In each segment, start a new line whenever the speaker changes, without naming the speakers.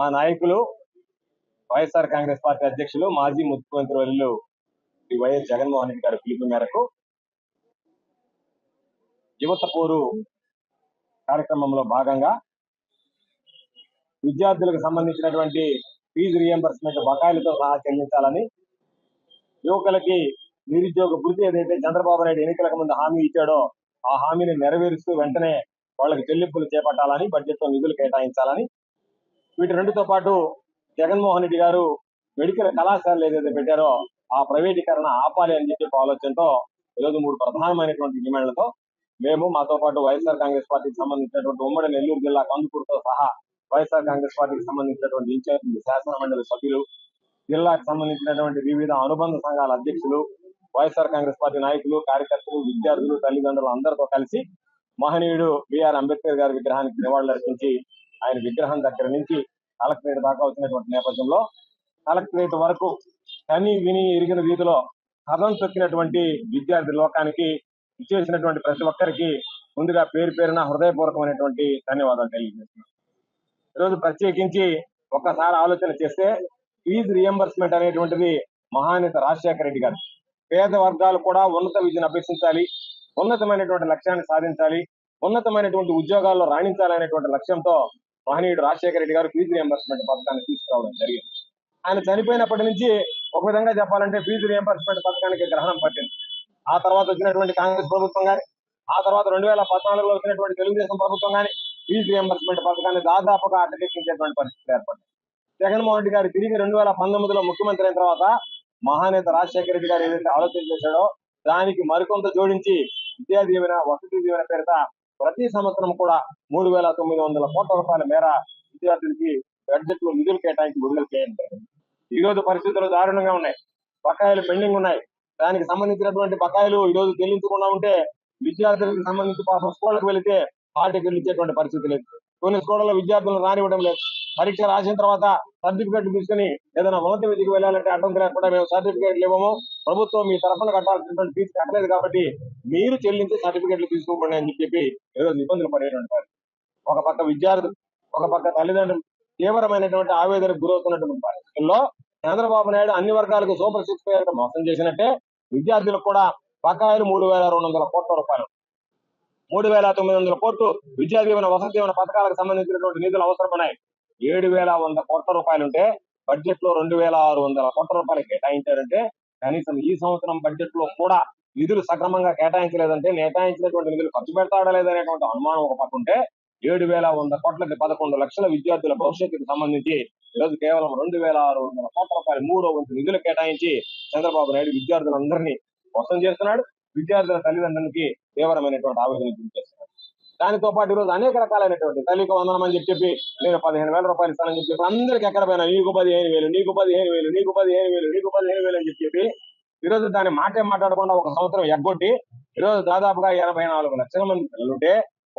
మా నాయకులు వైఎస్ఆర్ కాంగ్రెస్ పార్టీ అధ్యక్షులు మాజీ ముఖ్యమంత్రి వర్యులు శ్రీ వైఎస్ జగన్మోహన్ రెడ్డి గారి పిలుపు మేరకు యువత పోరు కార్యక్రమంలో భాగంగా విద్యార్థులకు సంబంధించినటువంటి ఫీజు రియంబర్స్మెంట్ బకాయిలతో సహా చెల్లించాలని, యువకులకి నిరుద్యోగ భృతి ఏదైతే చంద్రబాబు నాయుడు ఎన్నికలకు ముందు హామీ ఇచ్చాడో ఆ హామీని నెరవేరుస్తూ వెంటనే వాళ్ళకి చెల్లింపులు చేపట్టాలని, బడ్జెట్ లో నిధులు కేటాయించాలని, వీటి రెండుతో పాటు జగన్మోహన్ రెడ్డి గారు మెడికల్ కళాశాలలు ఏదైతే పెట్టారో ఆ ప్రైవేటీకరణ ఆపాలి అని చెప్పి ఆలోచనతో ఈరోజు 3 ప్రధానమైనటువంటి డిమాండ్లతో మేము, మాతో పాటు వైఎస్ఆర్ కాంగ్రెస్ పార్టీకి సంబంధించినటువంటి ఉమ్మడి నెల్లూరు జిల్లా కందుకూరుతో సహా వైఎస్ఆర్ కాంగ్రెస్ పార్టీకి సంబంధించినటువంటి ఇన్ఛార్జి శాసన మండలి సభ్యులు, జిల్లాకు సంబంధించినటువంటి వివిధ అనుబంధ సంఘాల అధ్యక్షులు, వైఎస్ఆర్ కాంగ్రెస్ పార్టీ నాయకులు, కార్యకర్తలు, విద్యార్థులు, తల్లిదండ్రులు అందరితో కలిసి మహనీయుడు బిఆర్ అంబేద్కర్ గారి విగ్రహానికి నివాళులర్పించి ఆయన విగ్రహం దగ్గర నుంచి కలెక్టరేట్ దాకా వచ్చినటువంటి నేపథ్యంలో కలెక్టరేట్ వరకు కని విని ఎరిగిన రీతిలో కథం తొక్కినటువంటి విద్యార్థి లోకానికి ఇచ్చేసినటువంటి ప్రతి ఒక్కరికి ముందుగా పేరు పేరున హృదయపూర్వకమైనటువంటి ధన్యవాదాలు తెలియజేస్తున్నాను. ఈరోజు ప్రత్యేకించి ఒక్కసారి ఆలోచన చేస్తే ఫీజు రియంబర్స్మెంట్ అనేటువంటిది మహానేత రాజశేఖర రెడ్డి గారు పేద వర్గాలు కూడా ఉన్నత విద్యను అభ్యసించాలి, ఉన్నతమైనటువంటి లక్ష్యాన్ని సాధించాలి, ఉన్నతమైనటువంటి ఉద్యోగాల్లో రాణించాలనేటువంటి లక్ష్యంతో మహనీయుడు రాజశేఖర రెడ్డి గారు ఫీజు రియంబర్స్మెంట్ పథకాన్ని తీసుకురావడం జరిగింది. ఆయన చనిపోయినప్పటి నుంచి ఒక విధంగా చెప్పాలంటే ఫీజు రియంబర్స్మెంట్ పథకానికి గ్రహణం పట్టింది. ఆ తర్వాత వచ్చినటువంటి కాంగ్రెస్ ప్రభుత్వం కానీ, ఆ తర్వాత 2014లో వచ్చినటువంటి తెలుగుదేశం ప్రభుత్వం కానీ ఫీజు రియంబర్స్మెంట్ పథకాన్ని దాదాపుగా అడ్డకెక్కించేటువంటి పరిస్థితి ఏర్పడింది. జగన్మోహన్ రెడ్డి గారు తిరిగి 2019లో ముఖ్యమంత్రి అయిన తర్వాత మహానేత రాజశేఖర రెడ్డి గారు ఏదైతే ఆలోచన చేశాడో దానికి మరికొంత జోడించి విద్యా దీవెన, వసతి దీవెన పేరిట ప్రతి సంవత్సరం కూడా 3,900 కోట్ల రూపాయల మేర విద్యార్థులకి బడ్జెట్ లో నిధులు కేటాయించి విడుదల చేయండి. ఈ రోజు పరిస్థితులు దారుణంగా ఉన్నాయి, బకాయిలు పెండింగ్ ఉన్నాయి. దానికి సంబంధించినటువంటి బకాయిలు ఈ రోజు చెల్లించకుండా ఉంటే విద్యార్థులకు సంబంధించి పాపం స్కూళ్ళకు వెళితే హాల్ టికెట్లు ఇచ్చేటువంటి పరిస్థితి లేదు. కొన్ని స్కూళ్ళలో విద్యార్థులను రానివ్వడం లేదు. పరీక్ష రాసిన తర్వాత సర్టిఫికెట్ తీసుకుని ఏదైనా ఉన్నత విద్యకు వెళ్ళాలంటే అడ్డం లేకుండా మేము సర్టిఫికేట్లు ఇవ్వము, ప్రభుత్వం మీ తరఫున కట్టాల్సినటువంటి ఫీజు కట్టలేదు కాబట్టి మీరు చెల్లించి సర్టిఫికెట్లు తీసుకోండి అని చెప్పి ఈరోజు ఇబ్బందులు పడేటువంటి పరిస్థితి. ఒక పక్క విద్యార్థులు, ఒక పక్క తల్లిదండ్రులు తీవ్రమైనటువంటి ఆవేదనకు గురవుతున్నటువంటి పరిస్థితుల్లో చంద్రబాబు నాయుడు అన్ని వర్గాలకు సూపర్ 6 పేరు మోసం చేసినట్టే విద్యార్థులకు కూడా బకాయిలు 3,200 కోట్ల రూపాయలు, 3,900 కోట్లు విద్యా దీవెన, వసతి దీవెన పథకాలకు సంబంధించినటువంటి నిధులు అవసరమన్నాయి. 7,100 కోట్ల రూపాయలుంటే బడ్జెట్ లో 2,600 కోట్ల రూపాయలు కేటాయించారంటే కనీసం ఈ సంవత్సరం బడ్జెట్ లో కూడా నిధులు సక్రమంగా కేటాయించలేదంటే కేటాయించినటువంటి నిధులు ఖర్చు పెడతాడా లేదనేటువంటి అనుమానం ఒక పక్క ఉంటే 7,100 కోట్లకి 11 లక్షల విద్యార్థుల భవిష్యత్తుకు సంబంధించి ఈరోజు కేవలం 2,600 కోట్ల రూపాయలు 3వ వంతు నిధులు కేటాయించి చంద్రబాబు నాయుడు విద్యార్థులందరినీ మోసం చేస్తున్నాడు. విద్యార్థుల తల్లిదండ్రులకి తీవ్రమైనటువంటి ఆవేదన గురి చేస్తున్నాడు. దానితో పాటు ఈరోజు అనేక రకాలైనటువంటి తల్లికి వందనం అని చెప్పి నేను 15,000 రూపాయలు ఇస్తానని చెప్పి అందరికి ఎక్కడ పోయినా నీకు 15,000, నీకు 15,000, నీకు 15,000, నీకు 15,000 అని చెప్పి ఈరోజు దాన్ని మాట్లాడకుండా ఒక సంవత్సరం ఎగ్గొట్టి ఈరోజు దాదాపుగా 84 లక్షల మంది పిల్లలుంటే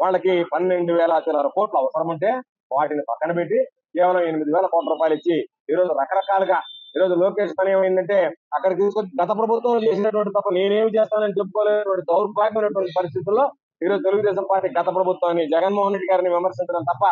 వాళ్ళకి 12,000 కోట్లు అవసరం ఉంటే వాటిని పక్కన పెట్టి కేవలం 8,000 కోట్ల రూపాయలు ఇచ్చి ఈరోజు రకరకాలుగా ఈరోజు లోకేష్ పని ఏమైందంటే అక్కడ తీసుకొచ్చి గత ప్రభుత్వం చేసినటువంటి తప్ప నేనేమి చేస్తానని చెప్పుకోలేనటువంటి దౌర్భాగ్యమైనటువంటి పరిస్థితుల్లో ఈరోజు తెలుగుదేశం పార్టీ గత ప్రభుత్వాన్ని, జగన్మోహన్ రెడ్డి గారిని విమర్శించడం తప్ప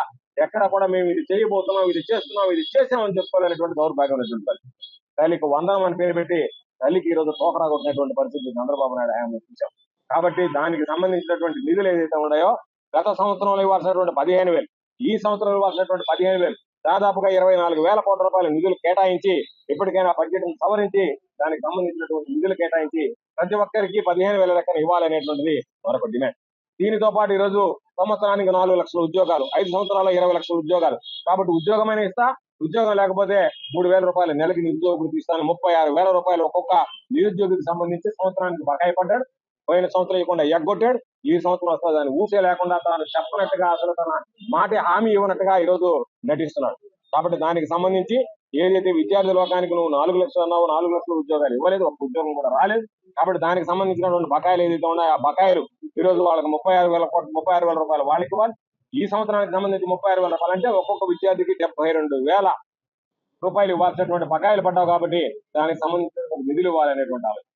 ఎక్కడ కూడా మేము ఇది చేయబోతున్నాం, ఇది చేస్తున్నాం, ఇది చేసామని చెప్పుకోలేనటువంటి దౌర్భాగ్యమైనటువంటి పరిస్థితి. తల్లికి వందనం అని పేరు పెట్టి తల్లికి ఈరోజు తోకరా కొట్టినటువంటి పరిస్థితి చంద్రబాబు నాయుడు హయాంలో చూసాం. కాబట్టి దానికి సంబంధించినటువంటి నిధులు ఏదైతే ఉన్నాయో గత సంవత్సరంలో ఇవ్వాల్సినటువంటి 15,000, ఈ సంవత్సరం ఇవ్వాల్సినటువంటి 15,000, దాదాపుగా 24,000 కోట్ల రూపాయల నిధులు కేటాయించి ఇప్పటికైనా బడ్జెట్ సవరించి దానికి సంబంధించినటువంటి నిధులు కేటాయించి ప్రతి ఒక్కరికి 15,000 లెక్కన ఇవ్వాలనేటువంటిది మరొక డిమాండ్. దీనితో పాటు ఈరోజు సంవత్సరానికి 4 లక్షల ఉద్యోగాలు, 5 సంవత్సరాల్లో 20 లక్షల ఉద్యోగాలు. కాబట్టి ఉద్యోగమైనా ఇస్తా, ఉద్యోగం లేకపోతే 3,000 రూపాయలు నెలకి నిరుద్యోగులకు ఇస్తాను, 36,000 రూపాయలు ఒక్కొక్క నిరుద్యోగికి సంబంధించి సంవత్సరానికి బకాయి పడ్డాడు. పోయిన సంవత్సరం ఇవ్వకుండా ఎగ్గొట్టాడు. ఈ సంవత్సరం వస్తుంది దాన్ని ఊసే లేకుండా తాను చెప్పనట్టుగా, అసలు తన మాట హామీ ఇవ్వనట్టుగా ఈరోజు నటిస్తున్నాడు. కాబట్టి దానికి సంబంధించి ఏదైతే విద్యార్థి లోకానికి నువ్వు 4 లక్షలు అన్నావు, 4 లక్షల ఉద్యోగాలు ఇవ్వలేదు, ఒక ఉద్యోగం కూడా రాలేదు. కాబట్టి దానికి సంబంధించినటువంటి బకాయిలు ఏదైతే ఉన్నాయో ఆ బకాయిలు ఈరోజు వాళ్ళకి 36,000 రూపాయలు వాళ్ళకి ఇవ్వాలి. ఈ సంవత్సరానికి సంబంధించి 36,000 రూపాయలు అంటే ఒక్కొక్క విద్యార్థికి 72,000 రూపాయలు ఇవ్వాల్సినటువంటి బకాయిలు పడ్డావు. కాబట్టి దానికి సంబంధించిన నిధులు ఇవ్వాలనేటువంటి ఆలోచన.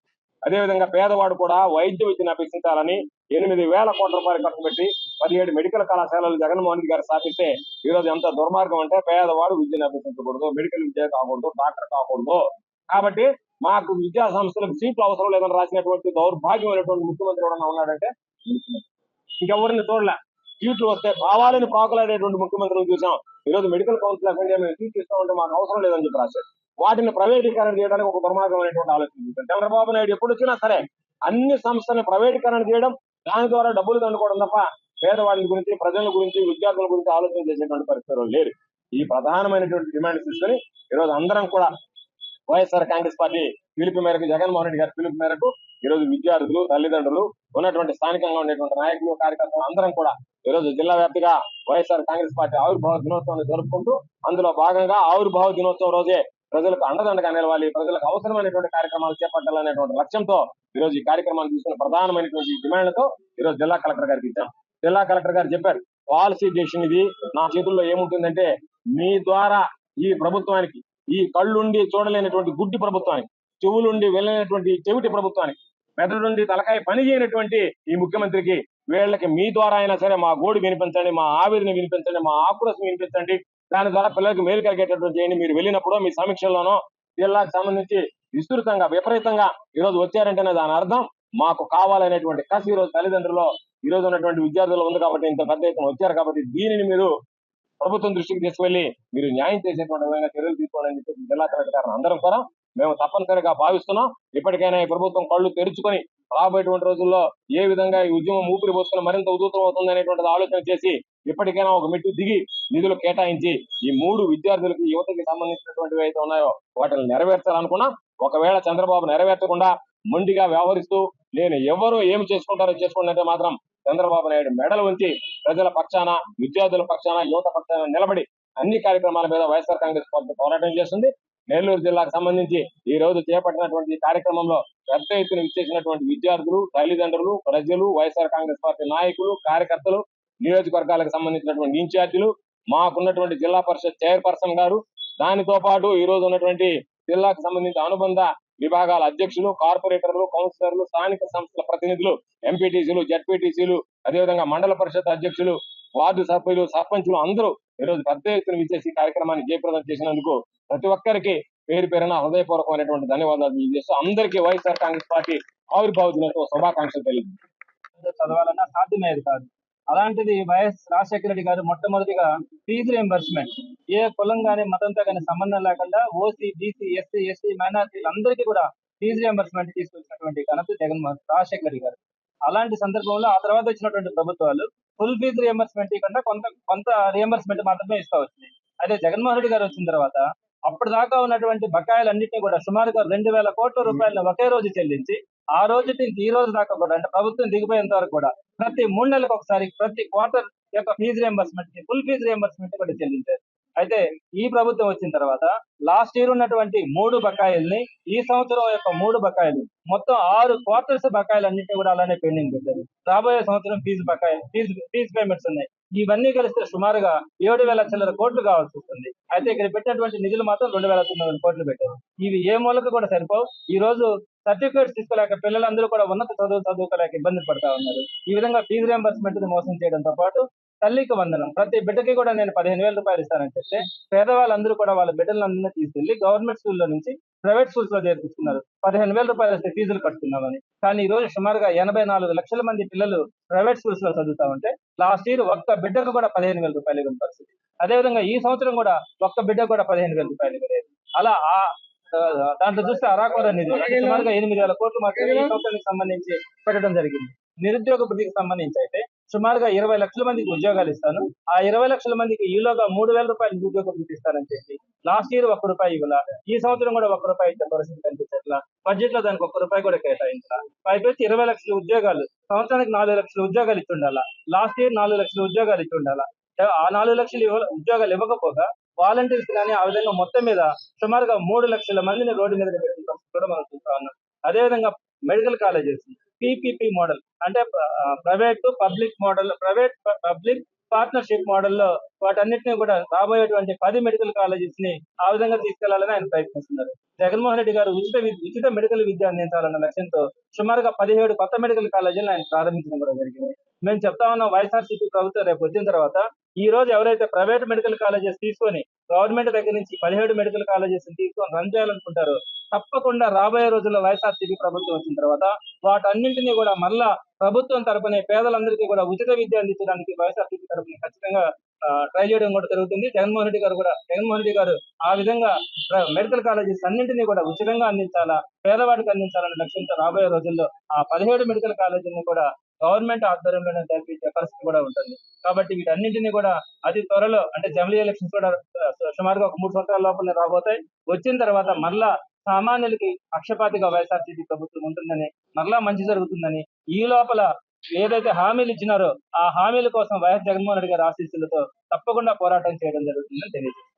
అదేవిధంగా పేదవాడు కూడా వైద్య విద్యను అభ్యసించాలని 8,000 కోట్ల రూపాయలు ఖర్చు పెట్టి 17 మెడికల్ కళాశాలలు జగన్మోహన్ రెడ్డి గారు స్థాపిస్తే ఈ రోజు ఎంత దుర్మార్గం అంటే పేదవాడు విద్యను అభ్యసించకూడదు, మెడికల్ విద్య కాకూడదు, డాక్టర్ కాకూడదు. కాబట్టి మాకు విద్యా సంస్థలకు సీట్లు అవసరం లేదని రాసినటువంటి దౌర్భాగ్యమైనటువంటి ముఖ్యమంత్రి ఎవరన్నా ఉన్నాడంటే ఇంకెవరిని చూడలే. సీట్లు వస్తే కావాలని పాకులాడేటువంటి ముఖ్యమంత్రిని చూసాం. ఈ రోజు మెడికల్ కౌన్సిల్ ఆఫ్ ఇండియా మేము సీట్లు ఇస్తామంటే మాకు అవసరం లేదని చెప్పి రాశారు. వాటిని ప్రైవేటీకరణ చేయడానికి ఒక దుర్మార్గమైనటువంటి ఆలోచన చేశారు. చంద్రబాబు నాయుడు ఎప్పుడు వచ్చినా సరే అన్ని సంస్థలను ప్రైవేటీకరణ చేయడం, దాని ద్వారా డబ్బులు దండుకోవడం తప్ప పేదవాళ్ళ గురించి, ప్రజల గురించి, విద్యార్థుల గురించి ఆలోచన చేసేటువంటి పరిస్థితులు లేరు. ఈ ప్రధానమైనటువంటి డిమాండ్ తీసుకొని ఈ రోజు అందరం కూడా వైఎస్ఆర్ కాంగ్రెస్ పార్టీ పిలుపు మేరకు, జగన్మోహన్ రెడ్డి గారి పిలుపు మేరకు ఈ రోజు విద్యార్థులు, తల్లిదండ్రులు, ఉన్నటువంటి స్థానికంగా ఉండేటువంటి నాయకులు, కార్యకర్తలు అందరం కూడా ఈ రోజు జిల్లా వ్యాప్తిగా వైఎస్ఆర్ కాంగ్రెస్ పార్టీ ఆవిర్భావ దినోత్సవాన్ని జరుపుకుంటూ అందులో భాగంగా ఆవిర్భావ దినోత్సవం రోజే ప్రజలకు అండదండగా నిలవాలి, ప్రజలకు అవసరమైనటువంటి కార్యక్రమాలు చేపట్టాలనేటువంటి లక్ష్యంతో ఈ రోజు ఈ కార్యక్రమాలు తీసుకున్న ప్రధానమైనటువంటి డిమాండ్లతో ఈ రోజు జిల్లా కలెక్టర్ గారికి ఇచ్చాం. జిల్లా కలెక్టర్ గారు చెప్పారు, పాలసీ డెసిషన్ ఇది, నా చేతుల్లో ఏముంటుందంటే మీ ద్వారా ఈ ప్రభుత్వానికి, ఈ కళ్ళుండి చూడలేనటువంటి గుడ్డి ప్రభుత్వానికి, చెవులుండి వెళ్ళలేనటువంటి చెవిటి ప్రభుత్వానికి, మెదడుండి తలకాయ పని చేయనటువంటి ఈ ముఖ్యమంత్రికి వీళ్ళకి మీ ద్వారా అయినా సరే మా గోడు వినిపించండి, మా ఆవేదన వినిపించండి, మా ఆక్రోశం వినిపించండి, దాని ద్వారా పిల్లలకు మేలు కలిగేటటువంటి చేయండి. మీరు వెళ్ళినప్పుడు మీ సమీక్షల్లోనో జిల్లాకు సంబంధించి విస్తృతంగా విపరీతంగా ఈ రోజు వచ్చారంటేనే దాని అర్థం మాకు కావాలనేటువంటి కసి ఈ రోజు తల్లిదండ్రులు, ఈ రోజు ఉన్నటువంటి విద్యార్థులు ఉంది కాబట్టి ఇంత పెద్ద ఎత్తున వచ్చారు. కాబట్టి దీనిని మీరు ప్రభుత్వం దృష్టికి తీసుకెళ్లి మీరు న్యాయం చేసేటువంటి విధంగా చర్యలు తీసుకోవాలని చెప్పి జిల్లా కలెక్టర్ గారిని అందరం కూడా మేము తప్పనిసరిగా భావిస్తున్నాం. ఇప్పటికైనా ఈ ప్రభుత్వం కళ్ళు తెరుచుకొని రాబోయేటువంటి రోజుల్లో ఏ విధంగా ఈ ఉద్యమం ఊపిరి పోసుకుని మరింత ఉధృతం అవుతుంది అనేటువంటిది ఆలోచన చేసి ఇప్పటికైనా ఒక మెట్టు దిగి నిధులు కేటాయించి ఈ 3 విద్యార్థులకి, యువతకి సంబంధించినటువంటివి అయితే ఉన్నాయో వాటిని నెరవేర్చాలనుకున్నా, ఒకవేళ చంద్రబాబు నెరవేర్చకుండా మొండిగా వ్యవహరిస్తూ నేను ఎవరు ఏమి చేసుకుంటారో చేసుకుంటే మాత్రం చంద్రబాబు నాయుడు మెడలు ఉంచి ప్రజల పక్షాన, విద్యార్థుల పక్షాన, యువత పక్షాన నిలబడి అన్ని కార్యక్రమాల మీద వైఎస్ఆర్ కాంగ్రెస్ పార్టీ పోరాటం చేస్తుంది. నెల్లూరు జిల్లాకు సంబంధించి ఈ రోజు చేపట్టినటువంటి కార్యక్రమంలో పెద్ద ఎత్తున విచ్చేసినటువంటి విద్యార్థులు, తల్లిదండ్రులు, ప్రజలు, వైఎస్ఆర్ కాంగ్రెస్ పార్టీ నాయకులు, కార్యకర్తలు, నియోజకవర్గాలకు సంబంధించినటువంటి ఇన్ఛార్జీలు, మాకున్నటువంటి జిల్లా పరిషత్ చైర్పర్సన్ గారు, దానితో పాటు ఈ రోజు ఉన్నటువంటి జిల్లాకు సంబంధించిన అనుబంధ విభాగాల అధ్యక్షులు, కార్పొరేటర్లు, కౌన్సిలర్లు, స్థానిక సంస్థల ప్రతినిధులు, ఎంపీటీసీలు, జడ్పీటీసీలు, అదేవిధంగా మండల పరిషత్ అధ్యక్షులు, వార్డు సభ్యులు, సర్పంచులు అందరూ ఈ రోజు పెద్ద ఎత్తున విచ్చేసి కార్యక్రమాన్ని జయప్రదం చేసినందుకు ప్రతి ఒక్కరికి పేరు పేరున హృదయపూర్వకమైనటువంటి ధన్యవాదాలు తెలియజేస్తూ అందరికీ వైఎస్ఆర్ కాంగ్రెస్ పార్టీ ఆవిర్భావ దినోత్సవ శుభాకాంక్షలు తెలియజేస్తారు.
చదవాలన్నా సాధ్యమయ్యేది కాదు. అలాంటిది వైఎస్ రాజశేఖర రెడ్డి గారు మొట్టమొదటిగా ఫీజు రియంబర్స్మెంట్ ఏ కులం గానీ మతంతో కానీ సంబంధం లేకుండా ఓసీ, బీసీ, ఎస్సీ, ఎస్టీ, మైనారిటీలు అందరికీ కూడా ఫీజు రియంబర్స్మెంట్ తీసుకొచ్చినటువంటి ఘనత రాజశేఖర రెడ్డి గారు. అలాంటి సందర్భంలో ఆ తర్వాత వచ్చినటువంటి ప్రభుత్వాలు ఫుల్ ఫీజు రియంబర్స్మెంట్ ఇవ్వకుండా కొంత రియంబర్స్మెంట్ మాత్రమే ఇస్తా వచ్చింది. అదే జగన్మోహన్ రెడ్డి గారు వచ్చిన తర్వాత అప్పుడు దాకా ఉన్నటువంటి బకాయిలన్నింటినీ కూడా సుమారుగా 2,000 కోట్ల రూపాయలను ఒకే రోజు చెల్లించి ఆ రోజు నుంచి ఈ రోజు దాకా కూడా అంటే ప్రభుత్వం దిగిపోయేంత వరకు కూడా ప్రతి 3 నెలలకు ఒకసారి ప్రతి క్వార్టర్ యొక్క ఫీజు రియంబర్స్మెంట్ కి ఫుల్ ఫీజు రియంబర్స్మెంట్ కూడా చెల్లించారు. అయితే ఈ ప్రభుత్వం వచ్చిన తర్వాత లాస్ట్ ఇయర్ ఉన్నటువంటి 3 బకాయిల్ని ఈ సంవత్సరం యొక్క 3 బకాయిలు మొత్తం 6 క్వార్టర్స్ బకాయిలన్నింటినీ కూడా అలానే పెండింగ్ పెట్టారు. రాబోయే సంవత్సరం ఫీజు పేమెంట్స్ ఉన్నాయి. ఇవన్నీ కలిస్తే సుమారుగా 7,000 చిల్లర కోట్లు కావాల్సి వస్తుంది. అయితే ఇక్కడ పెట్టినటువంటి నిధులు మాత్రం 2,900 కోట్లు పెట్టారు. ఇవి ఏ మూలకు కూడా సరిపోవు. ఈ రోజు సర్టిఫికేట్స్ తీసుకోలేక పిల్లలందరూ కూడా ఉన్నత చదువుకోలేక ఇబ్బంది పడతా ఉన్నారు. ఈ విధంగా ఫీజు రియంబర్స్మెంట్ మోసం చేయడంతో పాటు తల్లికి వందనం ప్రతి బిడ్డకి కూడా నేను 15,000 రూపాయలు ఇస్తానని చెప్తే పేదవాళ్ళందరూ కూడా వాళ్ళ బిడ్డలందరినీ తీసుకెళ్లి గవర్నమెంట్ స్కూల్లో నుంచి ప్రైవేట్ స్కూల్స్ లో చేర్పిస్తున్నారు. 15,000 రూపాయలు వస్తే ఫీజులు కట్టుకున్నామని. కానీ ఈ రోజు సుమారుగా 84 లక్షల మంది పిల్లలు ప్రైవేట్ స్కూల్స్ లో చదువుతా ఉంటే లాస్ట్ ఇయర్ ఒక్క బిడ్డకు కూడా 15,000 రూపాయలు ఇవ్వని పరిస్థితి. అదేవిధంగా ఈ సంవత్సరం కూడా ఒక్క బిడ్డకు కూడా 15,000 రూపాయలు ఇవ్వలేదు. అలా దాంట్లో చూస్తే అరాకొర నిధులు సుమారుగా 8,000 కోట్లు మాత్రమే ఈ సంవత్సరానికి సంబంధించి పెట్టడం జరిగింది. నిరుద్యోగ వృద్ధికి సంబంధించి అయితే సుమారుగా 20 లక్షల మందికి ఉద్యోగాలు ఇస్తాను, ఆ 20 లక్షల మందికి ఈలోగా 3,000 రూపాయలు నిరుద్యోగ వృద్ధి ఇస్తారని చెప్పి లాస్ట్ ఇయర్ 1 రూపాయి ఇవ్వాల, ఈ సంవత్సరం కూడా 1 రూపాయి ఇచ్చే పరిస్థితి కనిపించట్లా. బడ్జెట్ లో దానికి 1 రూపాయి కూడా కేటాయించాల. పైపెచ్చి 20 లక్షల ఉద్యోగాలు సంవత్సరానికి 4 లక్షల ఉద్యోగాలు ఇచ్చి ఉండాలా. లాస్ట్ ఇయర్ 4 లక్షల ఉద్యోగాలు ఇచ్చి ఉండాలా. ఆ 4 లక్షల ఉద్యోగాలు ఇవ్వకపోగా వాలంటీర్స్ కానీ ఆ విధంగా మొత్తం మీద సుమారుగా 3 లక్షల మందిని రోడ్డు మీద పెట్టిన పరిస్థితి కూడా మనం చూస్తా ఉన్నాం. అదేవిధంగా మెడికల్ కాలేజెస్ PPP మోడల్ అంటే private to public model, private public partnership మోడల్లో వాటన్నిటిని కూడా రాబోయేటువంటి 10 మెడికల్ కాలేజెస్ ని ఆ విధంగా తీసుకెళ్లాలని ఆయన ప్రయత్నిస్తున్నారు. జగన్మోహన్ రెడ్డి గారు ఉచిత మెడికల్ విద్య అందించాలన్న లక్ష్యంతో సుమారుగా 17 కొత్త మెడికల్ కాలేజీలను ఆయన ప్రారంభించడం కూడా జరిగింది. మేము చెప్తా ఉన్నాం, వైఎస్ఆర్సీపీ ప్రభుత్వం రేపు వచ్చిన తర్వాత ఈ రోజు ఎవరైతే ప్రైవేట్ మెడికల్ కాలేజెస్ తీసుకొని గవర్నమెంట్ దగ్గర నుంచి 17 మెడికల్ కాలేజెస్ తీసుకొని రన్ చేయాలనుకుంటారో తప్పకుండా రాబోయే రోజుల్లో వైఎస్ఆర్సీపీ ప్రభుత్వం వచ్చిన తర్వాత వాటన్నింటినీ కూడా మళ్ళా ప్రభుత్వం తరపునే పేదలందరికీ కూడా ఉచిత విద్య అందించడానికి వైఎస్ఆర్సీపీ తరపున ఖచ్చితంగా ట్రై చేయడం కూడా జరుగుతుంది. జగన్మోహన్ రెడ్డి గారు ఆ విధంగా మెడికల్ కాలేజెస్ అన్నింటినీ కూడా ఉచితంగా అందించాలా, పేదవాడికి అందించాలనే లక్ష్యంతో రాబోయే రోజుల్లో ఆ 17 మెడికల్ కాలేజీలను కూడా గవర్నమెంట్ ఆధ్వర్యంలోనే జరిపించే పరిస్థితి కూడా ఉంటుంది. కాబట్టి వీటన్నింటినీ కూడా అతి త్వరలో, అంటే జమిలీ ఎలక్షన్స్ కూడా సుమారుగా ఒక 3 సంవత్సరాల లోపలనే రాబోతాయి. వచ్చిన తర్వాత మరలా సామాన్యులకి పక్షపాతిగా వైఎస్ఆర్సీపీ ప్రభుత్వం ఉంటుందని, మరలా మంచి జరుగుతుందని, ఈ లోపల ఏదైతే హామీలు ఇచ్చినారో ఆ హామీల కోసం వైఎస్ జగన్మోహన్ రెడ్డి గారి ఆశీస్సులతో తప్పకుండా పోరాటం చేయడం జరుగుతుందని తెలియజేస్తాను.